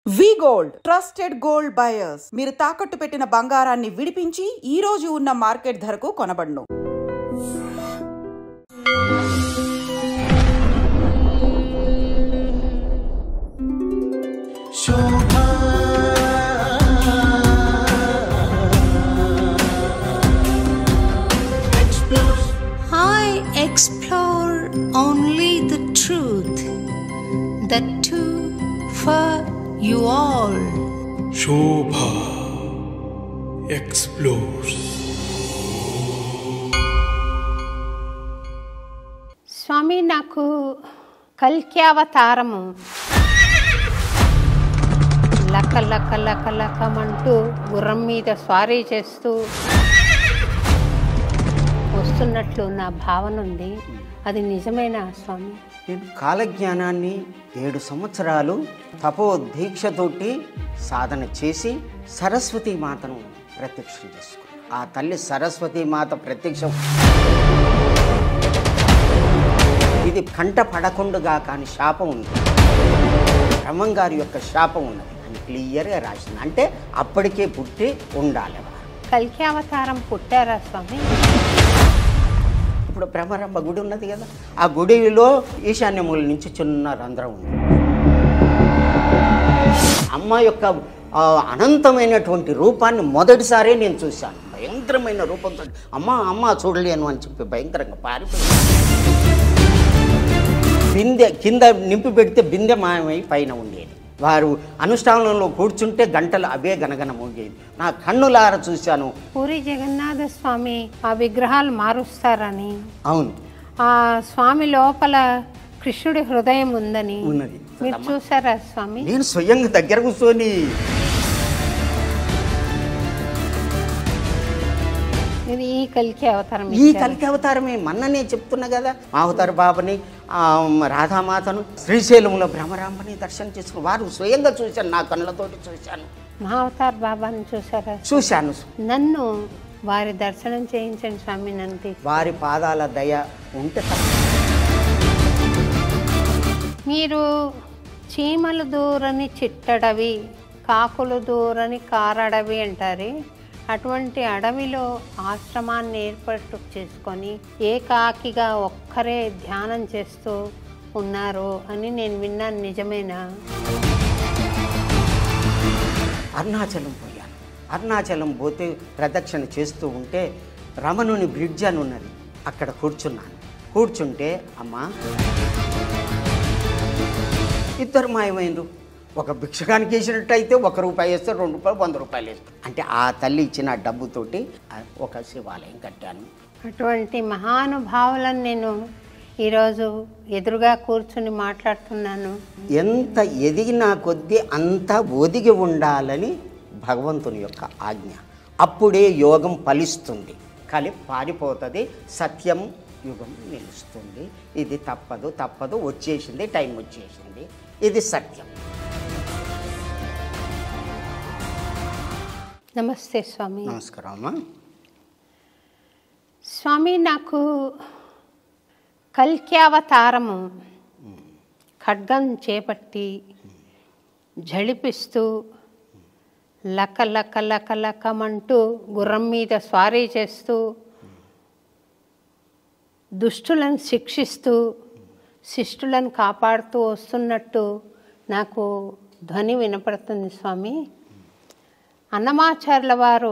వి gold trusted gold buyers మీరు తాకట్టు పెట్టిన బంగారాన్ని విడిపించి ఈ రోజు ఉన్న మార్కెట్ ధరకు కొనబడును. I explore only the truth, the two for you all. Shobha explores. స్వామి, నాకు కల్క్యావతారము లక లక లక లకమంటూ గుర్రం మీద స్వారీ చేస్తూ వస్తున్నట్లు నా భావన ఉంది. అది నిజమేనా స్వామి? నేను కాలజ్ఞానాన్ని 7 సంవత్సరాలు తపో దీక్షతోటి సాధన చేసి సరస్వతీ మాతను ప్రత్యక్షం చేసుకున్నాను. ఆ తల్లి సరస్వతీ మాత ప్రత్యక్షం ఇది కంట పడకుండా కానీ శాపం ఉంది. బ్రహ్మంగారి యొక్క శాపం ఉన్నది అని క్లియర్గా రాసింది. అంటే అప్పటికే పుట్టి ఉండాలి. కల్క్యావతారం పుట్టారా స్వామి? ఇప్పుడు బ్రహ్మరంభ గుడి ఉన్నది కదా, ఆ గుడిలో ఈశాన్యమూల నుంచి చిన్న రంధ్రం ఉంది. అమ్మ యొక్క అనంతమైనటువంటి రూపాన్ని మొదటిసారే నేను చూశాను. భయంకరమైన రూపంతో అమ్మ అమ్మ చూడలేను అని చెప్పి భయంకరంగా పారిపోయి బిందె కింద నింపి పెడితే బిందె మాయమై పైన ఉండేది. వారు అనుష్ఠానంలో కూర్చుంటే గంటలు అవే గనగన మోగేది. నా కన్నులార చూశాను. పూరి జగన్నాథ స్వామి ఆ విగ్రహాలు మారుస్తారని, అవును, ఆ స్వామి లోపల కృష్ణుడి హృదయం ఉందని ఉన్నది. మీరు చూసారా స్వామి? నేను స్వయంగా దగ్గర కూర్చొని ఇది ఈ కల్కి అవతారం. ఈ కలికి అవతారమే మన్ననే చెప్తున్నా కదా. అవతార బాబని రాధామాతను శ్రీశైలంలో భ్రమరాంబని దర్శనం చేసుకుని వారు స్వయంగా చూశాను. నా కళ్ళతోటి చూశాను. మహావతార్ బాబాని చూసారా? చూశాను. నన్ను వారి దర్శనం చేయించండి స్వామి. నంది వారి పాదాల దయ ఉంటే మీరు చీమలు దూరని చిట్టడవి, కాకులు దూరని కారడవి అంటారు. అటువంటి అడవిలో ఆశ్రమాన్ని ఏర్పాటు చేసుకొని ఏకాకిగా ఒక్కరే ధ్యానం చేస్తూ ఉన్నారు అని నేను విన్నాను. నిజమేనా? అరుణాచలం పోయాను. అరుణాచలం పోతే ప్రదక్షిణ చేస్తూ ఉంటే రమణుని బ్రిడ్జ్ అని ఉన్నది. అక్కడ కూర్చున్నాను. కూర్చుంటే అమ్మా ఇద్దరు మాయమైనరు. ఒక భిక్షగానికి వేసినట్టయితే ₹1 వేస్తారు, ₹2, ₹100 వేస్తారు. అంటే ఆ తల్లి ఇచ్చిన డబ్బుతోటి ఒక శివాలయం కట్టాను. అటువంటి మహానుభావులను నేను ఈరోజు ఎదురుగా కూర్చుని మాట్లాడుతున్నాను. ఎంత ఎదిగినా కొద్దీ అంత ఒదిగి ఉండాలని భగవంతుని యొక్క ఆజ్ఞ. అప్పుడే యోగం ఫలిస్తుంది, కలి పారిపోతుంది, సత్యం యుగం నిలుస్తుంది. ఇది తప్పదు తప్పదు, వచ్చేసింది, టైం వచ్చేసింది. ఇది సత్యం. నమస్తే స్వామి. నమస్కారం అమ్మా. స్వామి, నాకు కల్క్యావతారము ఖడ్గం చేపట్టి జడిపిస్తూ లక లక లక లకమంటూ గుర్రం మీద స్వారీ చేస్తూ దుష్టులను శిక్షిస్తూ శిష్టులను కాపాడుతూ వస్తున్నట్టు నాకు ధ్వని వినపడుతుంది స్వామి. అన్నమాచార్యుల వారు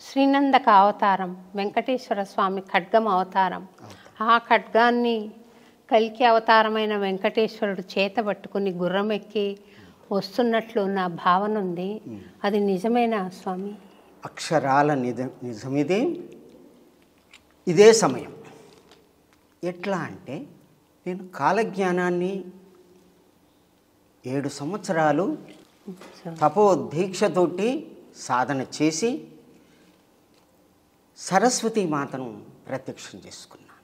శ్రీనందక అవతారం, వెంకటేశ్వర స్వామి ఖడ్గం అవతారం. ఆ ఖడ్గాన్ని కల్కి అవతారమైన వెంకటేశ్వరుడు చేత పట్టుకుని గుర్రం ఎక్కి వస్తున్నట్లు నా భావన ఉంది. అది నిజమేనా స్వామి? అక్షరాల నిజమిది. ఇదే సమయం. ఎట్లా అంటే నేను కాలజ్ఞానాన్ని 7 సంవత్సరాలు తపో దీక్షతోటి సాధన చేసి సరస్వతీ మాతను ప్రత్యక్షం చేసుకున్నాను.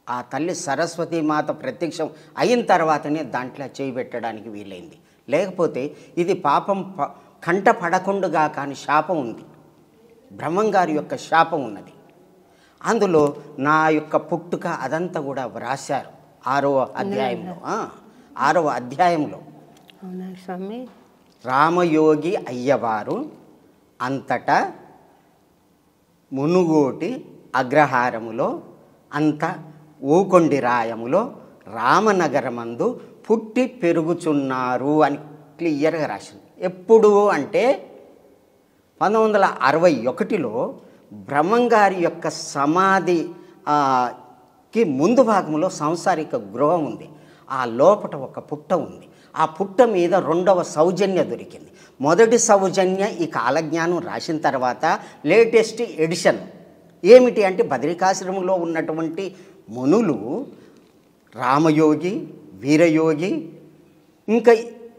ఆ తల్లి సరస్వతీ మాత ప్రత్యక్షం అయిన తర్వాతనే దాంట్లో చేయి పెట్టడానికి వీలైంది. లేకపోతే ఇది పాపం కంట పడకుండా కానీ శాపం ఉంది. బ్రహ్మంగారి యొక్క శాపం ఉన్నది. అందులో నా యొక్క పుట్టుక అదంతా కూడా వ్రాశారు 6వ అధ్యాయంలో. 6వ అధ్యాయంలో అవునా స్వామి? రామయోగి అయ్యవారు అంతటా మునుగోటి అగ్రహారములో అంత ఊకొండి రాయములో రామనగరమందు పుట్టి పెరుగుచున్నారు అని క్లియర్గా రాసింది. ఎప్పుడు అంటే 1961లో బ్రహ్మంగారి యొక్క సమాధి కి ముందు భాగంలో సంసారిక గృహం ఉంది. ఆ లోపట ఒక పుట్ట ఉంది. ఆ పుట్ట మీద రెండవ సౌజన్య దొరికింది. మొదటి సౌజన్య ఈ కాలజ్ఞానం రాసిన తర్వాత లేటెస్ట్ ఎడిషన్ ఏమిటి అంటే బదరికాశ్రమంలో ఉన్నటువంటి మునులు రామయోగి, వీరయోగి, ఇంకా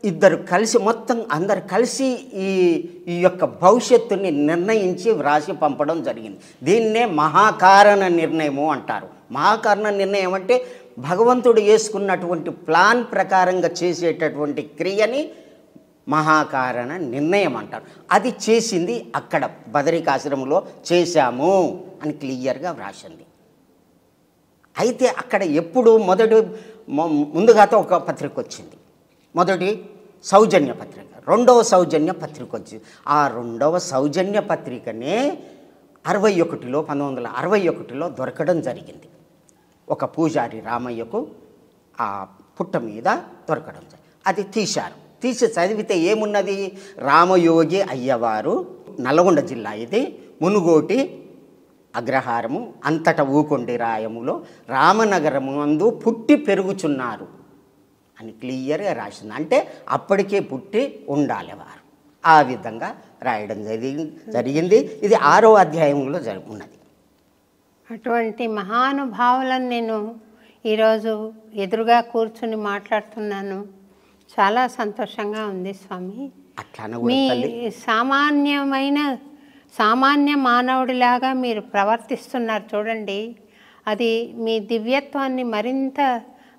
ఇద్దరు కలిసి మొత్తం అందరు కలిసి ఈ యొక్క భవిష్యత్తుని నిర్ణయించి వ్రాసి పంపడం జరిగింది. దీన్నే మహాకారణ నిర్ణయము అంటారు. మహాకారణ నిర్ణయం అంటే భగవంతుడు వేసుకున్నటువంటి ప్లాన్ ప్రకారంగా చేసేటటువంటి క్రియని మహాకారణ నిర్ణయం అంటారు. అది చేసింది అక్కడ బదరికాశ్రమంలో చేశాము అని క్లియర్గా వ్రాసింది. అయితే అక్కడ ఎప్పుడు ముందుగా ఒక పత్రిక వచ్చింది. మొదటి సౌజన్య పత్రిక, రెండవ సౌజన్య పత్రిక వచ్చింది. ఆ రెండవ సౌజన్య పత్రికనే 1961లో దొరకడం జరిగింది. ఒక పూజారి రామయ్యకు ఆ పుట్ట మీద దొరకడం జరిగింది. అది తీశారు. తీసి చదివితే ఏమున్నది? రామయోగి అయ్యవారు, నల్గొండ జిల్లా, ఇది మునుగోటి అగ్రహారము అంతట ఊకొండి రాయములో రామనగరము అందు పుట్టి పెరుగుచున్నారు అని క్లియర్గా రాసింది. అంటే అప్పటికే పుట్టి ఉండాలి వారు. ఆ విధంగా రాయడం జరిగింది. ఇది 6వ అధ్యాయంలో ఉన్నది. అటువంటి మహానుభావులను నేను ఈరోజు ఎదురుగా కూర్చుని మాట్లాడుతున్నాను. చాలా సంతోషంగా ఉంది స్వామి. మీ సామాన్య మానవుడిలాగా మీరు ప్రవర్తిస్తున్నారు చూడండి. అది మీ దివ్యత్వాన్ని మరింత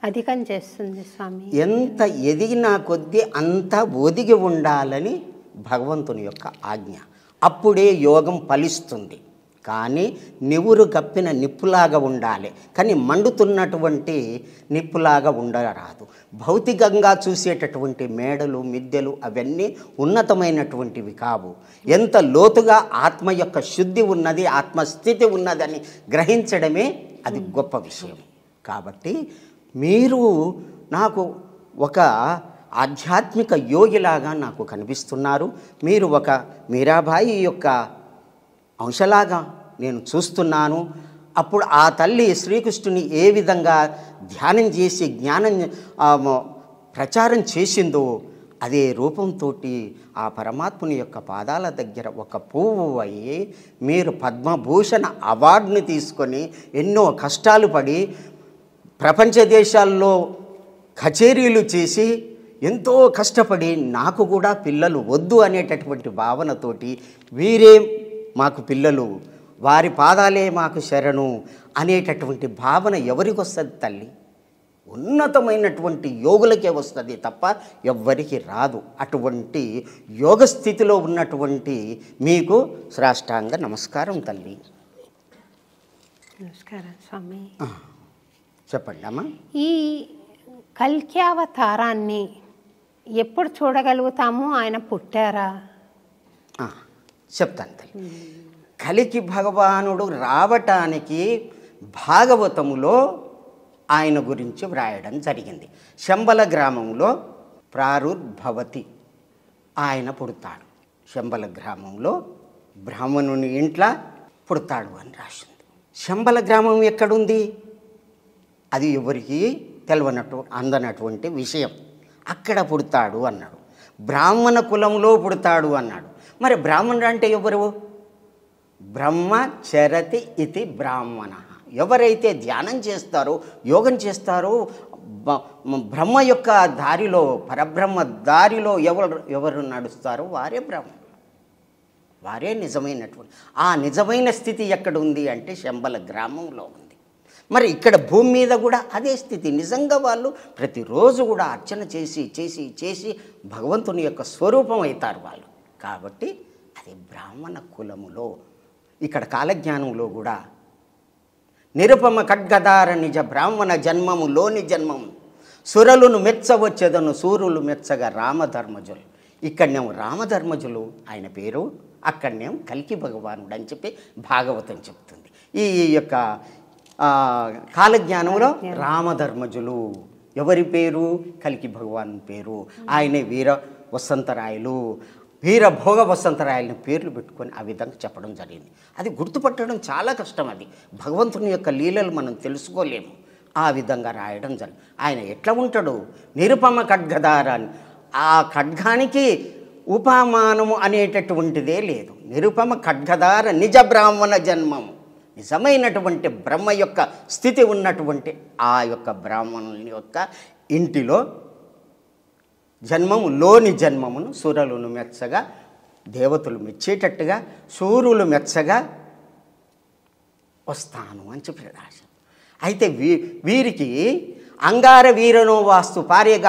అధికం చేస్తుంది స్వామి. ఎంత ఎదిగినా కొద్దీ అంత ఒదిగి ఉండాలని భగవంతుని యొక్క ఆజ్ఞ. అప్పుడే యోగం ఫలిస్తుంది. కానీ నివురు కప్పిన నిప్పులాగా ఉండాలి, కానీ మండుతున్నటువంటి నిప్పులాగా ఉండరాదు. భౌతికంగా చూసేటటువంటి మేడలు, మిద్దెలు అవన్నీ ఉన్నతమైనటువంటివి కావు. ఎంత లోతుగా ఆత్మ యొక్క శుద్ధి ఉన్నది, ఆత్మస్థితి ఉన్నదని గ్రహించడమే అది గొప్ప విషయం. కాబట్టి మీరు నాకు ఒక ఆధ్యాత్మిక యోగిలాగా నాకు కనిపిస్తున్నారు. మీరు ఒక మీరాబాయి యొక్క అంశలాగా నేను చూస్తున్నాను. అప్పుడు ఆ తల్లి శ్రీకృష్ణుని ఏ విధంగా ధ్యానం చేసి జ్ఞానం ప్రచారం చేసిందో అదే రూపంతో ఆ పరమాత్ముని యొక్క పాదాల దగ్గర ఒక పువ్వు అయ్యి మీరు పద్మభూషణ అవార్డుని తీసుకొని ఎన్నో కష్టాలు పడి ప్రపంచ దేశాల్లో కచేరీలు చేసి ఎంతో కష్టపడి నాకు కూడా పిల్లలు వద్దు అనేటటువంటి భావనతోటి వీరే మాకు పిల్లలు, వారి పాదాలే మాకు శరణు అనేటటువంటి భావన ఎవరికి వస్తుంది తల్లి? ఉన్నతమైనటువంటి యోగులకే వస్తుంది తప్ప ఎవ్వరికి రాదు. అటువంటి యోగ స్థితిలో ఉన్నటువంటి మీకు శ్రాష్టాంగ నమస్కారం తల్లి. నమస్కారం స్వామి. చెప్పండి అమ్మా. ఈ కల్క్యావతారాన్ని ఎప్పుడు చూడగలుగుతాము? ఆయన పుట్టారా? చెప్తాను తల్లి. కలికి భగవానుడు రావటానికి భాగవతములో ఆయన గురించి వ్రాయడం జరిగింది. శంబల గ్రామంలో ప్రారుర్భవతి, ఆయన పుడతాడు. శంబల గ్రామంలో బ్రాహ్మణుని ఇంట్లో పుడతాడు అని రాసింది. శంబల గ్రామం ఎక్కడుంది? అది ఎవరికి అందనటువంటి విషయం. అక్కడ పుడతాడు అన్నాడు. బ్రాహ్మణ కులంలో పుడతాడు అన్నాడు. మరి బ్రాహ్మణుడు అంటే ఎవరు? బ్రహ్మచరతి ఇతి బ్రాహ్మణ. ఎవరైతే ధ్యానం చేస్తారో, యోగం చేస్తారో, బ్రహ్మ యొక్క దారిలో, పరబ్రహ్మ దారిలో ఎవరు నడుస్తారో వారే బ్రాహ్మణులు, వారే నిజమైనటువంటి. ఆ నిజమైన స్థితి ఎక్కడ ఉంది అంటే శంబల గ్రామంలో ఉంది. మరి ఇక్కడ భూమి మీద కూడా అదే స్థితి. నిజంగా వాళ్ళు ప్రతిరోజు కూడా అర్చన చేసి చేసి చేసి భగవంతుని యొక్క స్వరూపం అవుతారు వాళ్ళు. కాబట్టి అది బ్రాహ్మణ కులములో. ఇక్కడ కాలజ్ఞానంలో కూడా నిరుపమ ఖడ్గదార నిజ బ్రాహ్మణ జన్మములోని జన్మము సురలును మెచ్చవచ్చెదను సూర్యులు మెచ్చగా రామధర్మజులు. ఇక్కడనేమో రామధర్మజులు ఆయన పేరు, అక్కడనేమో కల్కి భగవానుడు అని చెప్పి భాగవతం చెప్తుంది. ఈ యొక్క కాలజ్ఞానంలో రామధర్మజులు ఎవరి పేరు? కల్కి భగవాన్ పేరు. ఆయనే వీర వసంతరాయలు, వీరభోగ వసంతరాయలని పేర్లు పెట్టుకొని ఆ విధంగా చెప్పడం జరిగింది. అది గుర్తుపట్టడం చాలా కష్టం. అది భగవంతుని యొక్క లీలలు మనం తెలుసుకోలేము. ఆ విధంగా రాయడం జరిగింది. ఆయన ఎట్లా ఉంటాడు? నిరుపమ ఖడ్గధారాన్ని, ఆ ఖడ్గానికి ఉపమానము అనేటటువంటిదే లేదు. నిరుపమ ఖడ్గధార నిజ బ్రాహ్మణ జన్మము, నిజమైనటువంటి బ్రహ్మ యొక్క స్థితి ఉన్నటువంటి ఆ యొక్క బ్రాహ్మణుని యొక్క ఇంటిలో జన్మములోని జన్మమును సూరలును మెచ్చగా, దేవతలు మెచ్చేటట్టుగా, సూర్యులు మెచ్చగా వస్తాను అని చెప్పి రాశారు. అయితే వీరికి అంగార వీరనో వాస్తు పార్యగ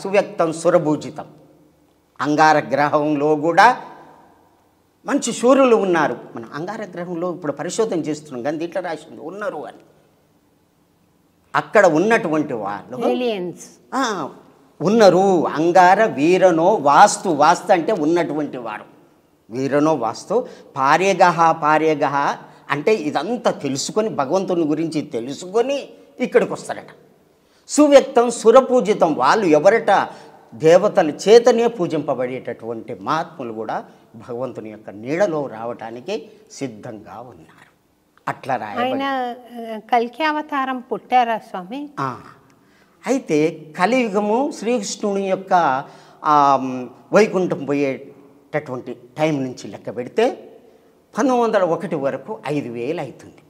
సువ్యక్తం సురభూజితం. అంగార గ్రహంలో కూడా మంచి సూర్యులు ఉన్నారు. మన అంగార గ్రహంలో ఇప్పుడు పరిశోధన చేస్తున్నాం కానీ దీంట్లో రాసింది ఉన్నారు అని. అక్కడ ఉన్నటువంటి వాళ్ళు ఉన్నారు. అంగార వీరనో వాస్తు, వాస్తు అంటే ఉన్నటువంటి వారు, వీరనో వాస్తు. పార్యగ అంటే ఇదంతా తెలుసుకొని, భగవంతుని గురించి తెలుసుకొని ఇక్కడికి వస్తారట. సువ్యక్తం సురపూజితం, వాళ్ళు ఎవరట? దేవతల చేతనే పూజింపబడేటటువంటి మహాత్ములు కూడా భగవంతుని యొక్క నీడలో రావటానికి సిద్ధంగా ఉన్నారు. అట్లా రాయబడి కల్కి అవతారం పుట్టారా స్వామి? అయితే కలియుగము శ్రీకృష్ణుని యొక్క వైకుంఠం పోయేటటువంటి టైం నుంచి లెక్క పెడితే 1901 వరకు 5000 అవుతుంది.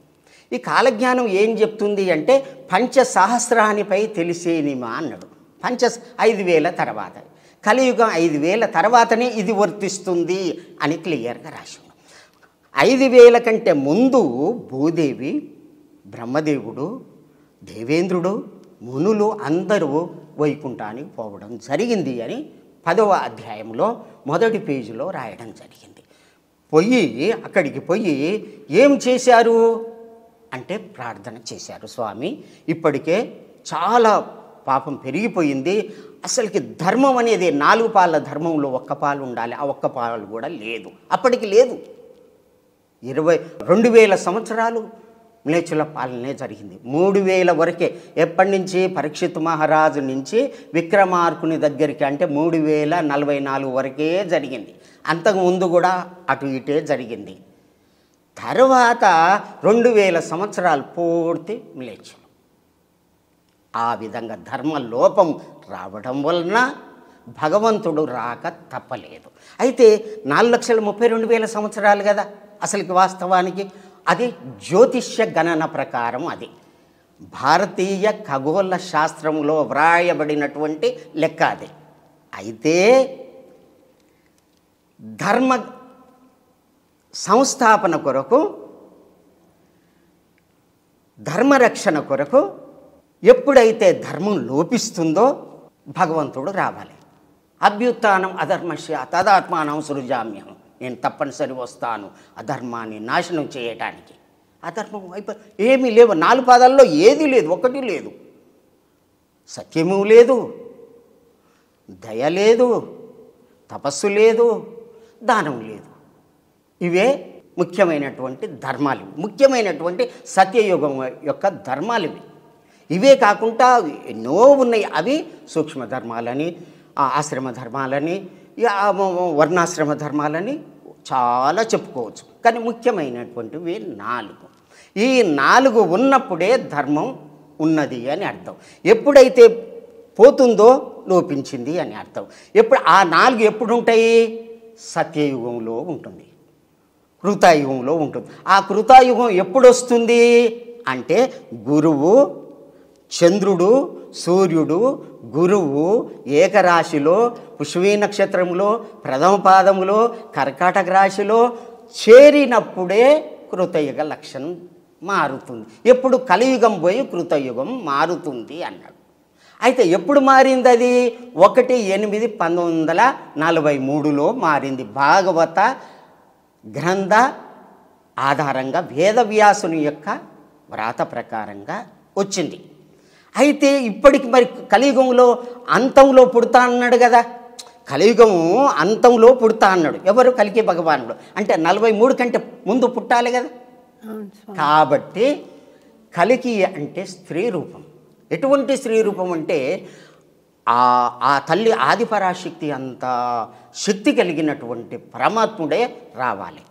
ఈ కాలజ్ఞానం ఏం చెప్తుంది అంటే పంచసహస్రానిపై తెలిసేనిమా అన్నాడు. 5000 తర్వాత, కలియుగం 5000 తర్వాతనే ఇది వర్తిస్తుంది అని క్లియర్గా రాసి. 5000 కంటే ముందు భూదేవి, బ్రహ్మదేవుడు, దేవేంద్రుడు, మునులు అందరూ వైకుంఠానికి పోవడం జరిగింది అని 10వ అధ్యాయంలో మొదటి పేజీలో రాయడం జరిగింది. అక్కడికి పోయి ఏం చేశారు అంటే ప్రార్థన చేశారు. స్వామి, ఇప్పటికే చాలా పాపం పెరిగిపోయింది, అసలుకి ధర్మం అనేది 4 పాల ధర్మంలో 1 పాలు ఉండాలి, ఆ 1 పాలు కూడా లేదు, అప్పటికి లేదు. 2000 సంవత్సరాలు మ్లేచ్చుల పాలనే జరిగింది. 3000 వరకే. ఎప్పటి నుంచి? పరీక్షిత్ మహారాజు నుంచి విక్రమార్కుని దగ్గరికి, అంటే 3044 వరకే జరిగింది. అంతకుముందు కూడా అటు ఇటే జరిగింది. తర్వాత 2000 సంవత్సరాలు పూర్తి మ్లేచ్చులు. ఆ విధంగా ధర్మ లోపం రావడం వలన భగవంతుడు రాక తప్పలేదు. అయితే 4,32,000 సంవత్సరాలు కదా అసలుకి వాస్తవానికి. అది జ్యోతిష్య గణన ప్రకారం, అది భారతీయ ఖగోళ శాస్త్రంలో వ్రాయబడినటువంటి లెక్క అది. అయితే ధర్మ సంస్థాపన కొరకు, ధర్మరక్షణ కొరకు ఎప్పుడైతే ధర్మం లోపిస్తుందో భగవంతుడు రావాలి. అభ్యుత్థానం అధర్మస్య తదాత్మానం సృజామ్యం, నేను తప్పనిసరి వస్తాను అధర్మాన్ని నాశనం చేయటానికి. అధర్మం ఏమీ లేవు, 4 పాదాల్లో ఏది లేదు, ఒకటి లేదు. సత్యము లేదు, దయ లేదు, తపస్సు లేదు, దానం లేదు. ఇవే ముఖ్యమైనటువంటి ధర్మాలు, ముఖ్యమైనటువంటి సత్యయుగం యొక్క ధర్మాలు ఇవి. ఇవే కాకుండా ఎన్నో ఉన్నాయి. అవి సూక్ష్మ ధర్మాలని, ఆశ్రమ ధర్మాలని, వర్ణాశ్రమ ధర్మాలని చాలా చెప్పుకోవచ్చు. కానీ ముఖ్యమైనటువంటివి 4. ఈ 4 ఉన్నప్పుడే ధర్మం ఉన్నది అని అర్థం. ఎప్పుడైతే పోతుందో లోపించింది అని అర్థం. ఆ 4 ఎప్పుడు ఉంటాయి? సత్యయుగంలో ఉంటుంది, కృతాయుగంలో ఉంటుంది. ఆ కృతాయుగం ఎప్పుడు వస్తుంది అంటే గురువు, చంద్రుడు, సూర్యుడు, గురువు ఏకరాశిలో, పుష్వీ నక్షత్రంలో, ప్రథమ పాదములో, కర్కాటక రాశిలో చేరినప్పుడే కృతయుగ లక్షణం మారుతుంది. ఎప్పుడు? కలియుగం పోయి కృతయుగం మారుతుంది అన్నాడు. అయితే ఎప్పుడు మారింది అది? 1/8/1943లో మారింది. భాగవత గ్రంథ ఆధారంగా వేదవ్యాసుని యొక్క వ్రాత ప్రకారంగా వచ్చింది. అయితే ఇప్పటికి మరి కలియుగంలో అంతంలో పుడతా అన్నాడు కదా. కలియుగము అంతంలో పుడతా అన్నాడు. ఎవరు? కలికి భగవానుడు. అంటే 43 కంటే ముందు పుట్టాలి కదా. అవును స్వామి. కాబట్టి కలికి అంటే స్త్రీ రూపం. ఎటువంటి స్త్రీ రూపం అంటే ఆ తల్లి ఆదిపరాశక్తి అంత శక్తి కలిగినటువంటి పరమాత్ముడే రావాలి.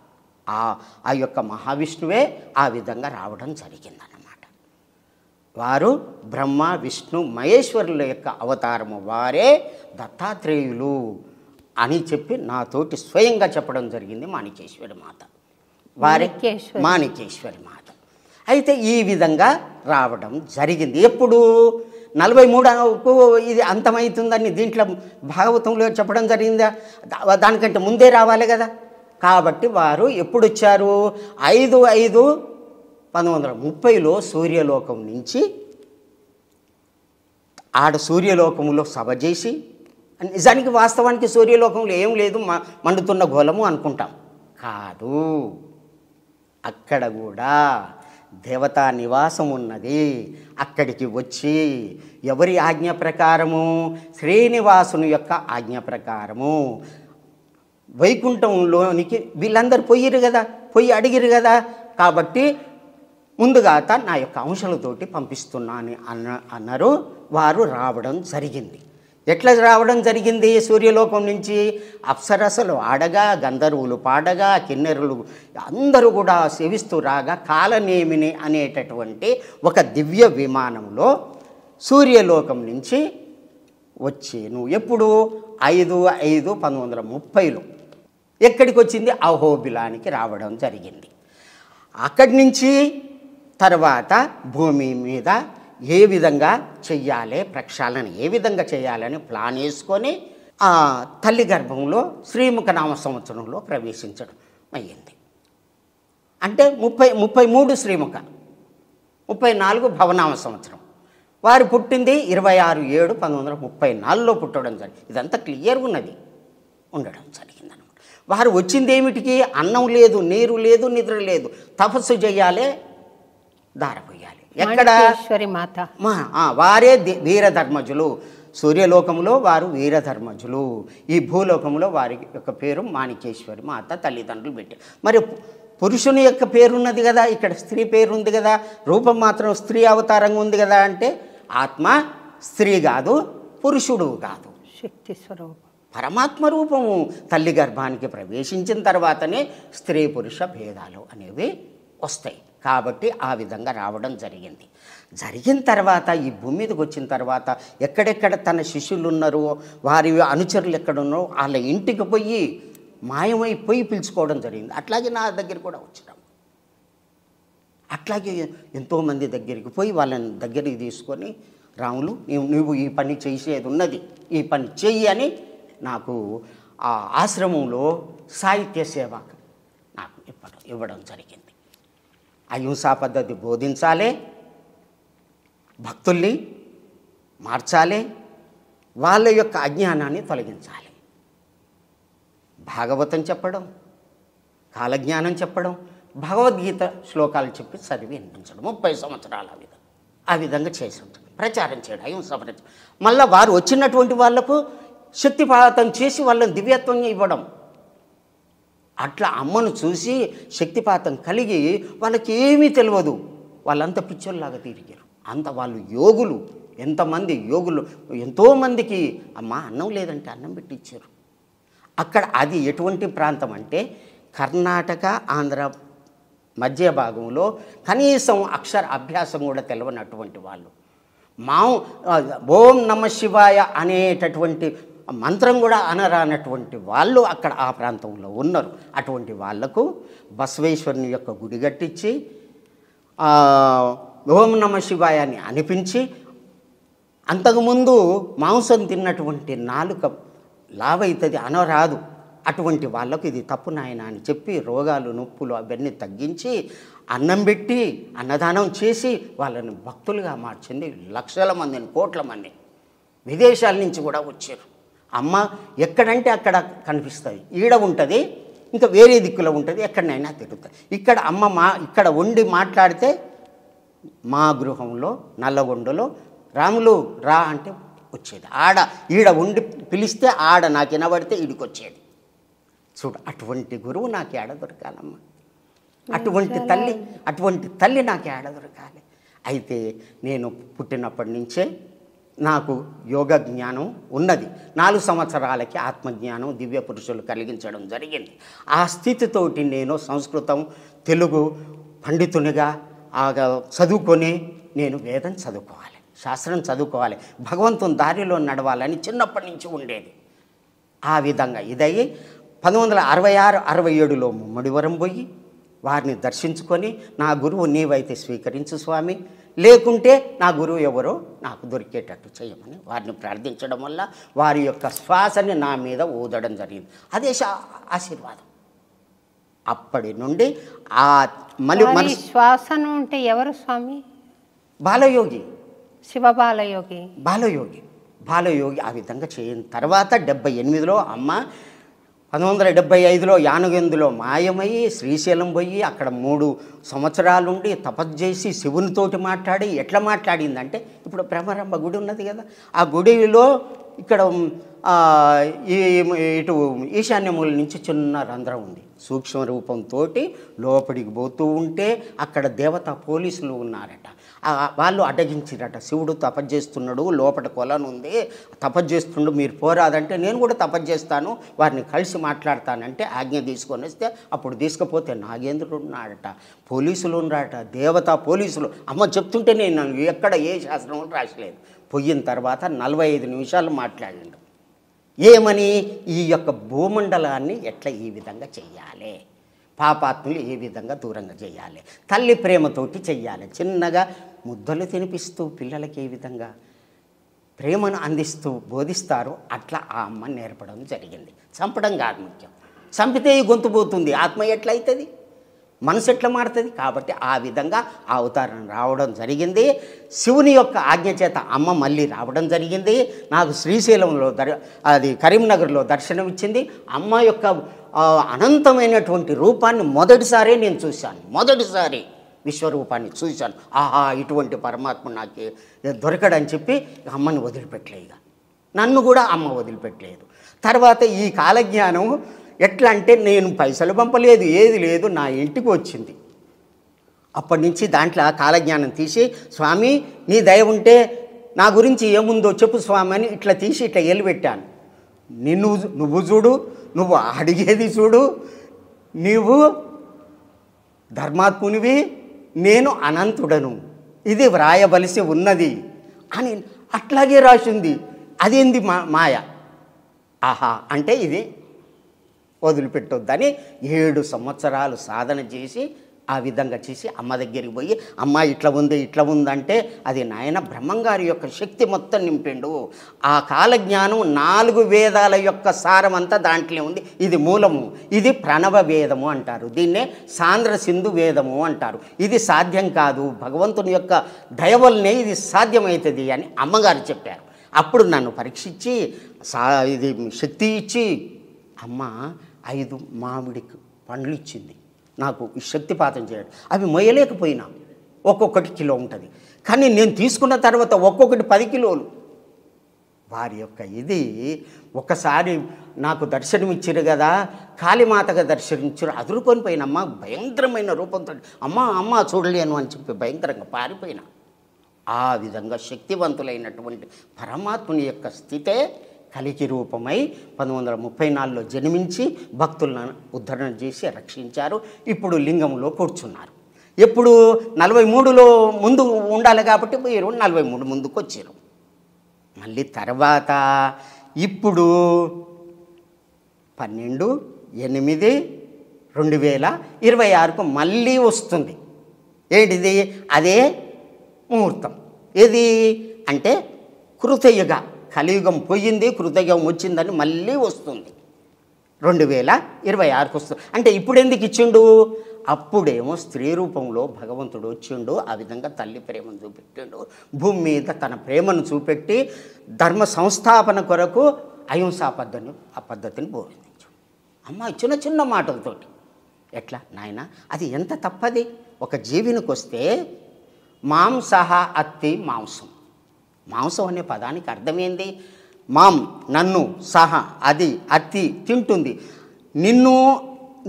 ఆ యొక్క మహావిష్ణువే ఆ విధంగా రావడం జరిగిందన్నమాట. వారు బ్రహ్మ విష్ణు మహేశ్వరుల యొక్క అవతారము, వారే దత్తాత్రేయులు అని చెప్పి నాతోటి స్వయంగా చెప్పడం జరిగింది మాణికేశ్వరి మాత. వారి మాణికేశ్వరి మాత. అయితే ఈ విధంగా రావడం జరిగింది. ఎప్పుడు 43కు ఇది అంతమవుతుందని దీంట్లో భాగవతంలో చెప్పడం జరిగిందా? దానికంటే ముందే రావాలి కదా. కాబట్టి వారు ఎప్పుడు వచ్చారు? 5/5/1930లో సూర్యలోకం నుంచి సూర్యలోకంలో సభ చేసి, నిజానికి వాస్తవానికి సూర్యలోకంలో ఏం లేదు, మండుతున్న గోళము అనుకుంటాం. కాదు, అక్కడ కూడా దేవతా నివాసం ఉన్నది. అక్కడికి వచ్చి ఎవరి ఆజ్ఞ ప్రకారము? శ్రీనివాసుని యొక్క ఆజ్ఞ ప్రకారము వైకుంఠంలోనికి వీళ్ళందరూ పోయిరు కదా, పోయి అడిగిరు కదా. కాబట్టి ముందుగా నా యొక్క అంశాలతోటి పంపిస్తున్నాను అన్నారు. వారు రావడం జరిగింది. ఎట్లా రావడం జరిగింది? సూర్యలోకం నుంచి అప్సరసలు ఆడగా, గంధర్వులు పాడగా, కిన్నెరులు అందరూ కూడా సేవిస్తూ రాగా కాలనేమిని అనేటటువంటి ఒక దివ్య విమానంలో సూర్యలోకం నుంచి వచ్చేను. ఎప్పుడు? 5/5/1930లో ఎక్కడికి వచ్చింది? అహోబిలానికి రావడం జరిగింది. అక్కడి నుంచి తర్వాత భూమి మీద ఏ విధంగా చెయ్యాలి, ప్రక్షాళన ఏ విధంగా చేయాలని ప్లాన్ వేసుకొని ఆ తల్లి గర్భంలో శ్రీముఖనామ సంవత్సరంలో ప్రవేశించడం అయ్యింది. అంటే 33 శ్రీముఖ, 34 భవనామ సంవత్సరం. వారు పుట్టింది 26/7/1934లో పుట్టడం జరిగింది. ఇదంతా క్లియర్గా ఉండడం జరిగిందనమాట. వారు వచ్చింది ఏమిటికి? అన్నం లేదు, నీరు లేదు, నిద్ర లేదు, తపస్సు చేయాలి, దారపోయాలి. ఎక్కడ? మాత. వారే వీరధర్మజులు. సూర్యలోకంలో వారు వీరధర్మజులు. ఈ భూలోకంలో వారి యొక్క పేరు మాణికేశ్వరి మాత తల్లిదండ్రులు పెట్టారు. మరి పురుషుని యొక్క పేరున్నది కదా, ఇక్కడ స్త్రీ పేరు ఉంది కదా, రూపం మాత్రం స్త్రీ అవతారంగా ఉంది కదా. అంటే ఆత్మ స్త్రీ కాదు, పురుషుడు కాదు, శక్తి స్వరూపం, పరమాత్మ రూపము. తల్లి గర్భానికి ప్రవేశించిన తర్వాతనే స్త్రీ పురుష భేదాలు అనేవి వస్తాయి. కాబట్టి ఆ విధంగా రావడం జరిగింది. జరిగిన తర్వాత ఈ భూమి మీదకి వచ్చిన తర్వాత ఎక్కడెక్కడ తన శిష్యులు ఉన్నారో, వారి అనుచరులు ఎక్కడున్నారో వాళ్ళ ఇంటికి పోయి మాయమైపోయి పిలుచుకోవడం జరిగింది. అట్లాగే నా దగ్గర కూడా వచ్చినాం. అట్లాగే ఎంతోమంది దగ్గరికి పోయి వాళ్ళని దగ్గరికి తీసుకొని, రాములు నువ్వు ఈ పని చేసేది ఉన్నది, ఈ పని చెయ్యి అని నాకు ఆ ఆశ్రమంలో సాహిత్య సేవ నాకు ఇవ్వడం జరిగింది. అహింసా పద్ధతి బోధించాలి, భక్తుల్ని మార్చాలి, వాళ్ళ యొక్క అజ్ఞానాన్ని తొలగించాలి. భాగవతం చెప్పడం, కాలజ్ఞానం చెప్పడం, భగవద్గీత శ్లోకాలు చెప్పి చదివి వినిపించడం 30 సంవత్సరాలు ఆ విధంగా చేసి ప్రచారం చేయడం, అహింస ప్రచారం. మళ్ళీ వారు వచ్చినటువంటి వాళ్లకు శక్తిపాతం చేసి వాళ్ళని దివ్యత్వం ఇవ్వడం. అట్లా అమ్మను చూసి శక్తిపాతం కలిగి వాళ్ళకి ఏమీ తెలియదు, వాళ్ళంతా పిచ్చోళ్ళలాగా తిరిగారు. అంత వాళ్ళు యోగులు, ఎంతమంది యోగులు, ఎంతోమందికి అమ్మ అన్నం లేదంటే అన్నం పెట్టించారు. అక్కడ అది ఎటువంటి ప్రాంతం అంటే కర్ణాటక ఆంధ్ర మధ్య భాగంలో కనీసం అక్షర అభ్యాసం కూడా తెలియనటువంటి వాళ్ళు, ఓం నమ శివాయ అనేటటువంటి మంత్రం కూడా అనరానటువంటి వాళ్ళు అక్కడ ఆ ప్రాంతంలో ఉన్నారు. అటువంటి వాళ్లకు బసవేశ్వరుని యొక్క గుడి కట్టించి ఓం నమ శివాయ అని అనిపించి, అంతకుముందు మాంసం తిన్నటువంటి నాలుక లావైతుంది అనరాదు, అటువంటి వాళ్ళకు ఇది తప్పు నాయన అని చెప్పి రోగాలు నొప్పులు అవన్నీ తగ్గించి అన్నం పెట్టి అన్నదానం చేసి వాళ్ళని భక్తులుగా మార్చింది. లక్షల మందిని, కోట్ల మంది విదేశాల నుంచి కూడా వచ్చారు. అమ్మ ఎక్కడంటే అక్కడ కనిపిస్తుంది, ఈడ ఉంటుంది, ఇంకా వేరే దిక్కులో ఉంటుంది, ఎక్కడనైనా తిరుగుతుంది. ఇక్కడ అమ్మ ఇక్కడ ఉండి మాట్లాడితే మా గృహంలో నల్లగొండలో రాములు రా అంటే వచ్చేది. ఈడ ఉండి పిలిస్తే ఆడ నాకు వినబడితే ఈడికొచ్చేది. చూడు, అటువంటి గురువు నాకు ఏడ దొరకాలమ్మా, అటువంటి తల్లి నాకు ఏడ దొరకాలి. అయితే నేను పుట్టినప్పటి నుంచే నాకు యోగ జ్ఞానం ఉన్నది. 4 సంవత్సరాలకి ఆత్మజ్ఞానం దివ్య పురుషులు కలిగించడం జరిగింది. ఆ స్థితితోటి నేను సంస్కృతం తెలుగు పండితునిగా చదువుకొని నేను వేదం చదువుకోవాలి, శాస్త్రం చదువుకోవాలి, భగవంతుని దారిలో నడవాలని చిన్నప్పటి నుంచి ఉండేది. ఆ విధంగా ఇదయ్యి 1966-67లో ముమ్మడివరం పోయి వారిని దర్శించుకొని, నా గురువు నీవైతే స్వీకరించు స్వామి, లేకుంటే నా గురువు ఎవరో నాకు దొరికేటట్టు చేయమని వారిని ప్రార్థించడం వల్ల వారి యొక్క శ్వాసని నా మీద ఊదడం జరిగింది. అదే ఆశీర్వాదం. అప్పటి నుండి ఆ మళ్ళీ శ్వాసను అంటే ఎవరు స్వామి? బాలయోగి, శివ బాలయోగి. బాలయోగి ఆ విధంగా చేయిన తర్వాత 78లో అమ్మ 1975లో యానగెందులో మాయమయ్యి శ్రీశైలం పోయి అక్కడ 3 సంవత్సరాలుండి తపస్సు చేసి శివునితోటి మాట్లాడి ఎట్లా మాట్లాడిందంటే, ఇప్పుడు బ్రహ్మరంభ గుడి ఉన్నది కదా, ఆ గుడిలో ఇక్కడ ఇటు ఈశాన్యమూల నుంచి చిన్న రంధ్రం ఉంది. సూక్ష్మ రూపంతో లోపలికి పోతూ ఉంటే అక్కడ దేవతా పోలీసులు ఉన్నారట. వాళ్ళు అడ్డగించిరట. శివుడు తపస్సు చేస్తున్నాడు, లోపల కొలనుంది, తపస్సు చేస్తుండు, మీరు పోరాదంటే నేను కూడా తపస్సు చేస్తాను, వారిని కలిసి మాట్లాడతానంటే ఆజ్ఞ తీసుకొని వస్తే అప్పుడు తీసుకుపోతే నాగేంద్రుడు ఉన్నాడట, పోలీసులు ఉన్నారట, దేవతా పోలీసులు. అమ్మ చెప్తుంటే నేను ఎక్కడ ఏ శాస్త్రం రాసలేదు. పోయిన తర్వాత 45 నిమిషాలు మాట్లాడిండు. ఏమని? ఈ యొక్క భూమండలాన్ని ఎట్లా ఈ విధంగా చెయ్యాలి, పాపాత్ములు ఏ విధంగా దూరంగా చేయాలి, తల్లి ప్రేమతోటి చెయ్యాలి, చిన్నగా ముద్దలు తినిపిస్తూ పిల్లలకి ఏ విధంగా ప్రేమను అందిస్తూ బోధిస్తారో అట్లా ఆ అమ్మ నేర్పడం జరిగింది. చంపడం కాదు ముఖ్యం, చంపితే ఈ గొంతు పోతుంది, ఆత్మ ఎట్లయితుంది, మనసు ఎట్లా మారుతుంది. కాబట్టి ఆ విధంగా ఆ అవతారం రావడం జరిగింది. శివుని యొక్క ఆజ్ఞ చేత అమ్మ మళ్ళీ రావడం జరిగింది. నాకు శ్రీశైలంలో అది కరీంనగర్లో దర్శనం ఇచ్చింది. అమ్మ యొక్క అనంతమైనటువంటి రూపాన్ని మొదటిసారి నేను చూశాను. మొదటిసారి విశ్వరూపాన్ని చూశాను. ఆహా, ఇటువంటి పరమాత్మ నాకు దొరకడని చెప్పి అమ్మని వదిలిపెట్టలేదు. నన్ను కూడా అమ్మ వదిలిపెట్టలేదు. తర్వాత ఈ కాలజ్ఞానం ఎట్లా అంటే, నేను పైసలు పంపలేదు, ఏది లేదు, నా ఇంటికి వచ్చింది. అప్పటి నుంచి దాంట్లో కాలజ్ఞానం తీసి, స్వామి నీ దయ ఉంటే నా గురించి ఏముందో చెప్పు స్వామి అని ఇట్లా తీసి ఇట్లా ఎలిపెట్టాను. నువ్వు చూడు, నువ్వు అడిగేది చూడు, నీవు ధర్మాత్మునివి, నేను అనంతుడను, ఇది వ్రాయవలసి ఉన్నది అని అట్లాగే రాసింది. అదేంది మాయ. ఆహా అంటే ఇది వదిలిపెట్టొద్దని 7 సంవత్సరాలు సాధన చేసి ఆ విధంగా చేసి అమ్మ దగ్గరికి పోయి, అమ్మ ఇట్లా ఉందంటే అది నాయన బ్రహ్మంగారి యొక్క శక్తి మొత్తం నింపిండు. ఆ కాలజ్ఞానం 4 వేదాల యొక్క సారం అంతా దాంట్లో ఉంది. ఇది మూలము, ఇది ప్రణవ వేదము అంటారు, దీన్నే సాంద్ర సింధు వేదము అంటారు. ఇది సాధ్యం కాదు, భగవంతుని యొక్క దయ వల్లనే ఇది సాధ్యమవుతుంది అని అమ్మగారు చెప్పారు. అప్పుడు నన్ను పరీక్షించి ఇది శక్తి ఇచ్చి అమ్మ 5 మామిడి పండ్లు ఇచ్చింది నాకు ఈ శక్తిపాతం చేయడం. అవి మొయ్యలేకపోయినా, ఒక్కొక్కటి కిలో ఉంటుంది. కానీ నేను తీసుకున్న తర్వాత ఒక్కొక్కటి 10 కిలోలు. వారి యొక్క ఇది ఒకసారి నాకు దర్శనం ఇచ్చారు కదా, కాళీమాతగా దర్శనించారు, అదురుకొని పోయినమ్మ భయంకరమైన రూపంతో, అమ్మ చూడలేను అని చెప్పి భయంకరంగా పారిపోయినా. ఆ విధంగా శక్తివంతులైనటువంటి పరమాత్ముని యొక్క స్థితే కలికి రూపమై 1934లో జన్మించి భక్తులను ఉద్ధరణ చేసి రక్షించారు. ఇప్పుడు లింగంలో కూర్చున్నారు. ఎప్పుడు 43లో ముందు ఉండాలి కాబట్టి మీరు 43 ముందుకు వచ్చారు. మళ్ళీ తర్వాత ఇప్పుడు 12/8/2026కు మళ్ళీ వస్తుంది. ఏంటిది? అదే ముహూర్తం. ఏది అంటే కృతయుగ, కలియుగం పోయింది, కృతయుగం వచ్చిందని మళ్ళీ వస్తుంది. 2026కు వస్తుంది. అంటే ఇప్పుడు ఎందుకు ఇచ్చిండు? అప్పుడేమో స్త్రీ రూపంలో భగవంతుడు వచ్చిండు, ఆ విధంగా తల్లి ప్రేమను చూపెట్టిండు, భూమి మీద తన ప్రేమను చూపెట్టి ధర్మ సంస్థాపన కొరకు అహింసా పద్ధతిని బోధించు. అమ్మ చిన్న చిన్న మాటలతోటి ఎట్లా నాయన, అది ఎంత తప్పది. ఒక జీవినికి వస్తే మాంసహ అత్తి మాంసం, మాంసం అనే పదానికి అర్థమైంది మాం, నన్ను, సహా, అది, అతి తింటుంది.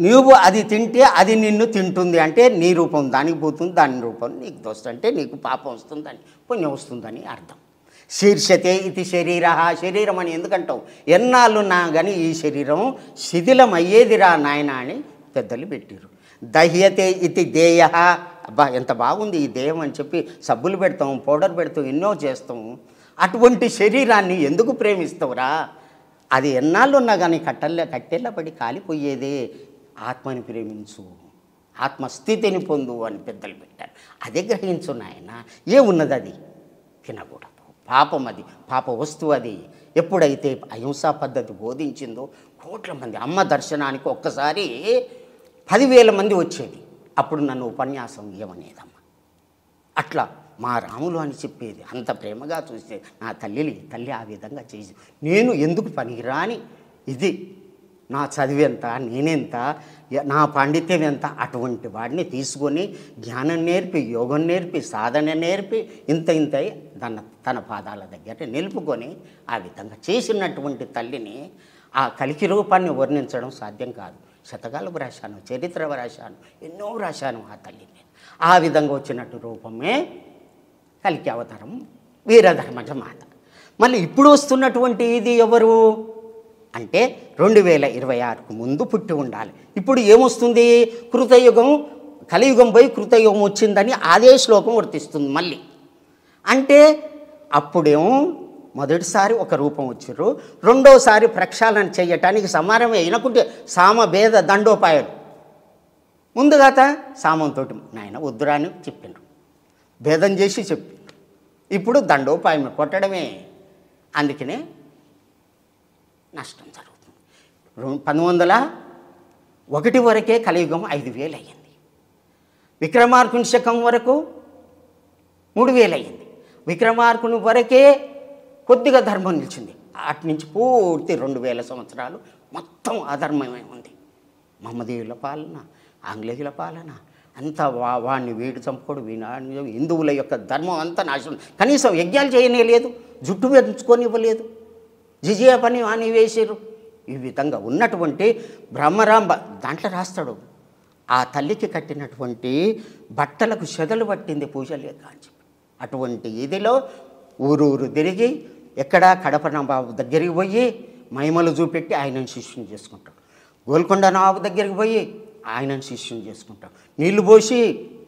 నీవు అది తింటే అది నిన్ను తింటుంది అంటే నీ రూపం దానికి పోతుంది, దాని రూపం నీకు దోస్తుంటే నీకు పాపం వస్తుందని, పుణ్యం వస్తుందని అర్థం. శీర్షతే ఇది శరీర, శరీరం అని ఎందుకంటావు? ఎన్నాళ్ళున్నా కానీ ఈ శరీరం శిథిలం అయ్యేదిరా నాయన అని పెద్దలు పెట్టారు. దహ్యతే ఇది దేయ, అబ్బా ఎంత బాగుంది ఈ దేహం అని చెప్పి సబ్బులు పెడతాం, పౌడర్ పెడతాం, ఎన్నో చేస్తాం. అటువంటి శరీరాన్ని ఎందుకు ప్రేమిస్తావురా? అది ఎన్నాళ్ళున్నా కానీ కట్టెల్లా పడి కాలిపోయేదే. ఆత్మని ప్రేమించు, ఆత్మస్థితిని పొందు అని పెద్దలు పెట్టారు. అదే గ్రహించు నాయన. ఏమున్నది అది తినకూడదు, పాపం, అది పాప వస్తువు. అది ఎప్పుడైతే అహింసా పద్ధతి బోధించిందో కోట్ల మంది అమ్మ దర్శనానికి ఒక్కసారి 10,000 మంది వచ్చేది. అప్పుడు నన్ను ఉపన్యాసం ఇవ్వమనేదమ్మ. అట్లా మా రాములు అని చెప్పేది. అంత ప్రేమగా చూస్తే నా తల్లి ఆ విధంగా చేసి నేను ఎందుకు పనికిరాని, ఇది నా చదివెంత, నేనెంత, నా పాండిత్యం ఎంత, అటువంటి వాడిని తీసుకొని జ్ఞానం నేర్పి, యోగం నేర్పి, సాధన నేర్పి ఇంత తన పాదాల దగ్గర నిలుపుకొని ఆ విధంగా చేసినటువంటి తల్లిని ఆ కలికి రూపాన్ని వర్ణించడం సాధ్యం కాదు. శతకాలు రాశాను, చరిత్ర రాశాను, ఎన్నో రాశాను ఆ తల్లిని. ఆ విధంగా వచ్చినట్టు రూపమే కలికి అవతారం వీరధర్మజ మాత. మళ్ళీ ఇప్పుడు వస్తున్నటువంటి ఇది ఎవరు అంటే 2026కు ముందు పుట్టి ఉండాలి. ఇప్పుడు ఏమొస్తుంది? కృతయుగం, కలియుగం పోయి కృతయుగం వచ్చిందని అదే శ్లోకం వర్తిస్తుంది మళ్ళీ. అంటే అప్పుడేమో మొదటిసారి ఒక రూపం వచ్చారు, రెండోసారి ప్రక్షాళన చేయటానికి సమానమే అయినకుంటే సామభేద దండోపాయాలు. ముందుగాత సామంతో నాయన వద్దురా అని చెప్పిండ్రు, భేదం చేసి చెప్పి, ఇప్పుడు దండోపాయం కొట్టడమే. అందుకనే నష్టం జరుగుతుంది. 1901 వరకే కలియుగం 5,000 అయ్యింది. విక్రమార్కుని శకం వరకు 3,000 అయ్యింది. విక్రమార్కుని వరకే కొద్దిగా ధర్మం నిలిచింది. అటు నుంచి పూర్తి 2,000 సంవత్సరాలు మొత్తం అధర్మమే ఉంది. మహమ్మదీయుల పాలన, ఆంగ్లేయుల పాలన అంతా వాడిని వీడు చంపుకోడు, హిందువుల యొక్క ధర్మం అంతా నాశనం. కనీసం యజ్ఞాలు చేయలేదు, జుట్టు పెంచుకొని ఇవ్వలేదు, జిజియా పని అని వేసారు. ఈ విధంగా ఉన్నటువంటి బ్రహ్మరాంబ దాంట్లో రాస్తాడు, ఆ తల్లికి కట్టినటువంటి బట్టలకు చెదలు పట్టింది పూజలే కాని. అటువంటి ఇదిలో ఊరూరు తిరిగి ఎక్కడ కడప నవాబు దగ్గరికి పోయి మహిమలు చూపెట్టి ఆయనను శిష్యుని చేసుకుంటాడు. గోల్కొండ నవాబు దగ్గరికి పోయి ఆయనను శిష్యుని చేసుకుంటాడు. నీళ్లు పోసి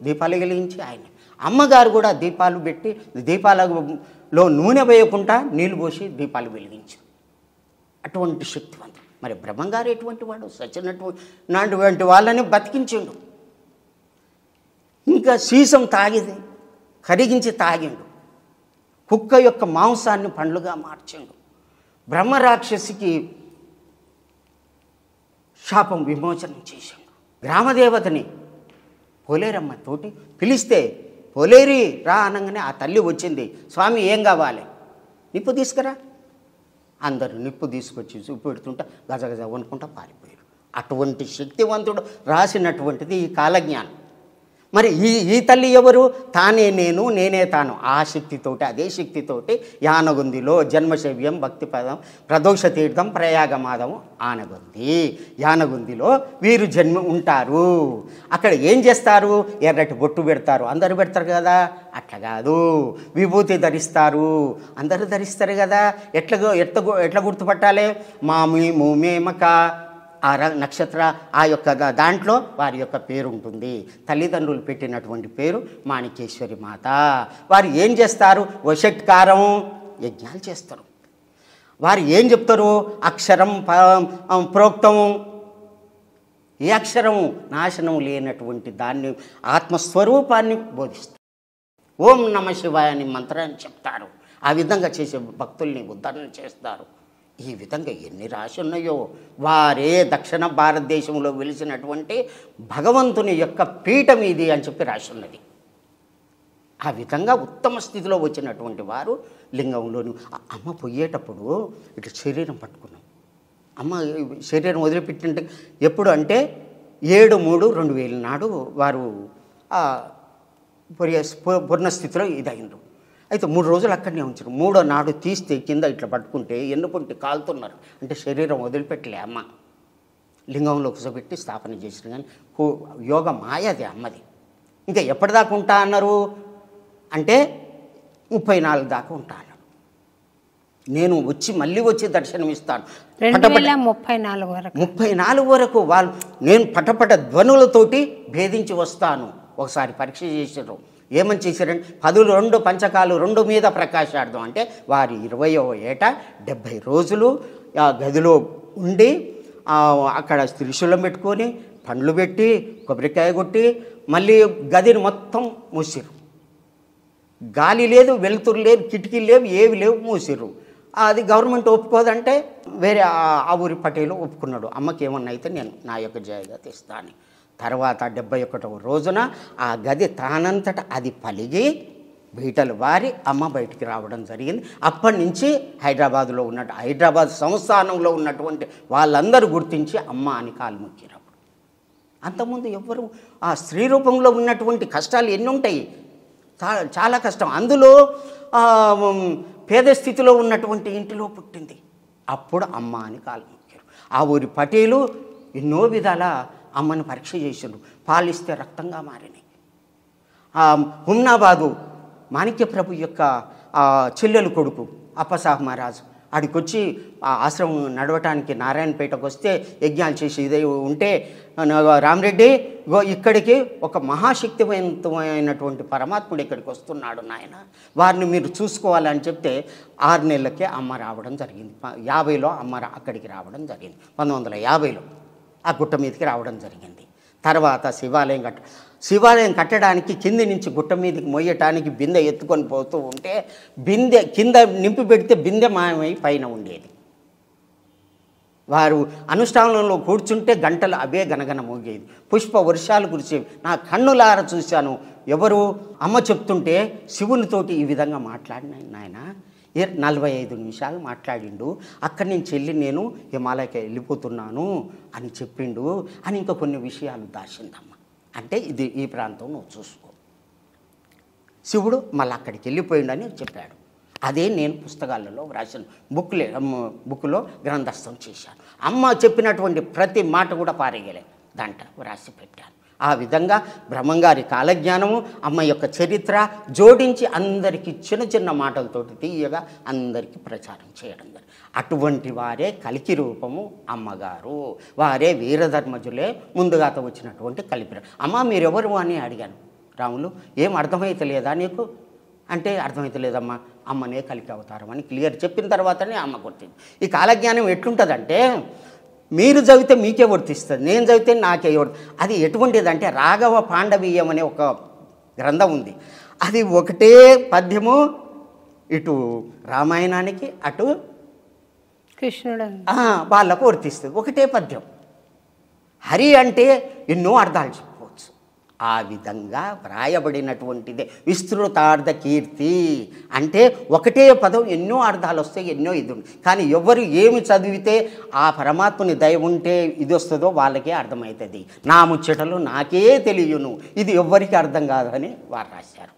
దీపాలు వెలిగించి ఆయన అమ్మగారు కూడా దీపాలు పెట్టి దీపాలలో నూనె వేయకుండా నీళ్లు పోసి దీపాలు వెలిగించారు. అటువంటి శక్తివంతుడు. మరి బ్రహ్మంగారు ఎటువంటి వాడు? సచ్చినటువంటి వాళ్ళని బతికించిండు. ఇంకా సీసం తాగిది కరిగించి తాగిండు. కుక్క యొక్క మాంసాన్ని పండ్లుగా మార్చిండు. బ్రహ్మరాక్షసికి శాపం విమోచనం చేసిండు. గ్రామదేవతని పోలేరమ్మ తోటి పిలిస్తే పోలేరి రా అనగానే ఆ తల్లి వచ్చింది. స్వామి ఏం కావాలి? నిప్పు తీసుకురా. అందరూ నిప్పు తీసుకొచ్చి చూపెడుతుంటా గజగజ వనుకుంటా పారిపోయారు. అటువంటి శక్తివంతుడు రాసినటువంటిది ఈ కాలజ్ఞానం. మరి ఈ తల్లి ఎవరు? తానే నేను, నేనే తాను. ఆ శక్తితోటి, అదే శక్తితోటి యానగుందిలో జన్మశవ్యం భక్తిపదం ప్రదోష తీర్థం ప్రయాగమాదం ఆనగుంది. యానగుందిలో వీరు జన్మ ఉంటారు. అక్కడ ఏం చేస్తారు? ఎర్రటి బొట్టు పెడతారు. అందరూ పెడతారు కదా, అట్లా కాదు. విభూతి ధరిస్తారు, అందరూ ధరిస్తారు కదా. ఎట్లా గుర్తుపట్టాలి? మామి మూమేమక ఆ నక్షత్ర ఆ యొక్క దాంట్లో వారి యొక్క పేరు ఉంటుంది. తల్లిదండ్రులు పెట్టినటువంటి పేరు మాణికేశ్వరి మాత. వారు ఏం చేస్తారు? వషట్కారం యజ్ఞాలు చేస్తారు. వారు ఏం చెప్తారు? అక్షరం ప్రోక్తం. ఏ అక్షరము నాశనం లేనటువంటి దాన్ని ఆత్మస్వరూపాన్ని బోధిస్తారు. ఓం నమ శివాయ అని మంత్రాన్ని చెప్తారు. ఆ విధంగా చేసే భక్తుల్ని ఉద్ధరణ చేస్తారు. ఈ విధంగా ఎన్ని రాసి ఉన్నాయో. వారే దక్షిణ భారతదేశంలో వెలిసినటువంటి భగవంతుని యొక్క పీఠం ఇది అని చెప్పి రాసి ఉన్నది. ఆ విధంగా ఉత్తమ స్థితిలో వచ్చినటువంటి వారు లింగంలోని అమ్మ పోయేటప్పుడు ఇట్లా శరీరం పట్టుకున్నాం. అమ్మ శరీరం వదిలిపెట్టినట్టు ఎప్పుడు అంటే 7/3/2000 నాడు వారు పూర్ణ స్థితిలో ఇదైనరు. అయితే 3 రోజులు అక్కడనే ఉంచారు. 3వ నాడు తీస్తే కింద ఇట్లా పట్టుకుంటే ఎన్నుకుంటే కాలుతున్నారు. అంటే శరీరం వదిలిపెట్టలే అమ్మ. లింగంలో కూర్చోబెట్టి స్థాపన చేసిన కానీ యోగ మాయది అమ్మది. ఇంకా ఎప్పటిదాకా ఉంటా అన్నారు అంటే 34 దాకా ఉంటా అన్నారు. నేను మళ్ళీ వచ్చి దర్శనం ఇస్తాను. 2034 వరకు 34 వరకు వాళ్ళు నేను పటపట ధ్వనులతోటి భేదించి వస్తాను. ఒకసారి పరీక్ష చేశారు. ఏమని చేశారంటే 12 పంచకాలు 2 మీద ప్రకాశార్థం అంటే వారి 20వ ఏట 70 రోజులు ఆ గదిలో ఉండి అక్కడ త్రిశూలం పెట్టుకొని పండ్లు పెట్టి కొబ్బరికాయ కొట్టి మళ్ళీ గదిని మొత్తం మూసిరు. గాలి లేదు, వెలుతురు లేదు, కిటికీలు లేవు, ఏవి లేవు, మూసిరు. అది గవర్నమెంట్ ఒప్పుకోదంటే వేరే ఆ ఊరి పటేలు ఒప్పుకున్నాడు. అమ్మకి ఏమన్నా అయితే నేను నా యొక్క జాయిగా ఇస్తాను. తర్వాత 71వ రోజున ఆ గది తానంతట అది పలిగి బీటలు వారి అమ్మ బయటికి రావడం జరిగింది. అప్పటి నుంచి హైదరాబాద్ సంస్థానంలో ఉన్నటువంటి వాళ్ళందరూ గుర్తించి అమ్మ అని కాలు మొక్కిరు. అంతకుముందు ఎవ్వరు ఆ స్త్రీ రూపంలో ఉన్నటువంటి కష్టాలు ఎన్ని ఉంటాయి, చాలా కష్టం. అందులో పేద స్థితిలో ఉన్నటువంటి ఇంటిలో పుట్టింది. అప్పుడు అమ్మ అని కాలు మొక్కారు. ఆ ఊరి పటేలు ఎన్నో విధాల అమ్మని పరీక్ష చేసిండు. పాలిస్తే రక్తంగా మారినాయి. హుమ్నాబాదు మాణిక్యప్రభు యొక్క చెల్లెలు కొడుకు అప్పసాహ్ మహారాజు ఆడికొచ్చి ఆ ఆశ్రమం నడవటానికి నారాయణపేటకు వస్తే యజ్ఞాలు చేసి ఇదే ఉంటే రామరెడ్డి ఇక్కడికి ఒక మహాశక్తివంతమైనటువంటి పరమాత్ముడు ఇక్కడికి వస్తున్నాడు నాయన, వారిని మీరు చూసుకోవాలని చెప్తే 6 నెలలకే అమ్మ రావడం జరిగింది. 50లో అమ్మ అక్కడికి రావడం జరిగింది. 1950లో ఆ గుట్ట మీదకి రావడం జరిగింది. తర్వాత శివాలయం కట్టడానికి కింది నుంచి గుట్ట మీదకి మొయ్యటానికి బిందె ఎత్తుకొని పోతూ ఉంటే బిందె కింద నింపి పెడితే బిందె మాయమై పైన ఉండేది. వారు అనుష్ఠానంలో కూర్చుంటే గంటలు అవే గనగన మోగేది. పుష్ప వర్షాలు కురిసేవి. నా కన్నులార చూశాను. ఎవరు అమ్మ చెప్తుంటే శివునితోటి ఈ విధంగా మాట్లాడినాయి నాయన. 45 నిమిషాలు మాట్లాడిండు. అక్కడి నుంచి వెళ్ళి నేను హిమాలయకి వెళ్ళిపోతున్నాను అని చెప్పిండు అని ఇంకా కొన్ని విషయాలు దాచిందమ్మ. అంటే ఈ ప్రాంతం నువ్వు చూసుకో. శివుడు మళ్ళీ అక్కడికి వెళ్ళిపోయిండని చెప్పాడు. అదే నేను పుస్తకాలలో వ్రాసిన బుక్లో గ్రంథస్థం చేశాను. అమ్మ చెప్పినటువంటి ప్రతి మాట కూడా పారేయలే, దాంట్లో వ్రాసి పెట్టాను. ఆ విధంగా బ్రహ్మంగారి కాలజ్ఞానము, అమ్మ యొక్క చరిత్ర జోడించి అందరికీ చిన్న చిన్న మాటలతోటి తీయగా అందరికీ ప్రచారం చేయడం జరిగింది. అటువంటి వారే కలికి రూపము అమ్మగారు. వారే వీరధర్మజులే ముందుగా వచ్చినటువంటి కలిపి. అమ్మ మీరెవరు అని అడిగాను. రాములు ఏం అర్థమైతే లేదా నీకు అంటే అర్థమైతే లేదమ్మా, అమ్మనే కలికి అవతారం అని క్లియర్ చెప్పిన తర్వాతనే అమ్మ గుర్తింది. ఈ కాలజ్ఞానం ఎట్లుంటుందంటే మీరు చదివితే మీకే వర్తిస్తుంది, నేను చదివితే నాకే అది ఎటువంటిదంటే రాఘవ పాండవీయం అనే ఒక గ్రంథం ఉంది. అది ఒకటే పద్యము, ఇటు రామాయణానికి అటు కృష్ణుడు వాళ్ళకు వర్తిస్తుంది. ఒకటే పద్యం. హరి అంటే ఎన్నో అర్థాలు చెప్పవచ్చు. ఆ విధంగా వ్రాయబడినటువంటిదే విస్తృతార్థ కీర్తి. అంటే ఒకటే పదం ఎన్నో అర్థాలు వస్తాయి, ఎన్నో ఇది ఉంది. కానీ ఎవరు ఏమి చదివితే ఆ పరమాత్మని దయ ఉంటే ఇది వస్తుందో వాళ్ళకే అర్థమవుతుంది. నా ముచ్చటలు నాకే తెలియను, ఇది ఎవ్వరికి అర్థం కాదని వారు రాశారు.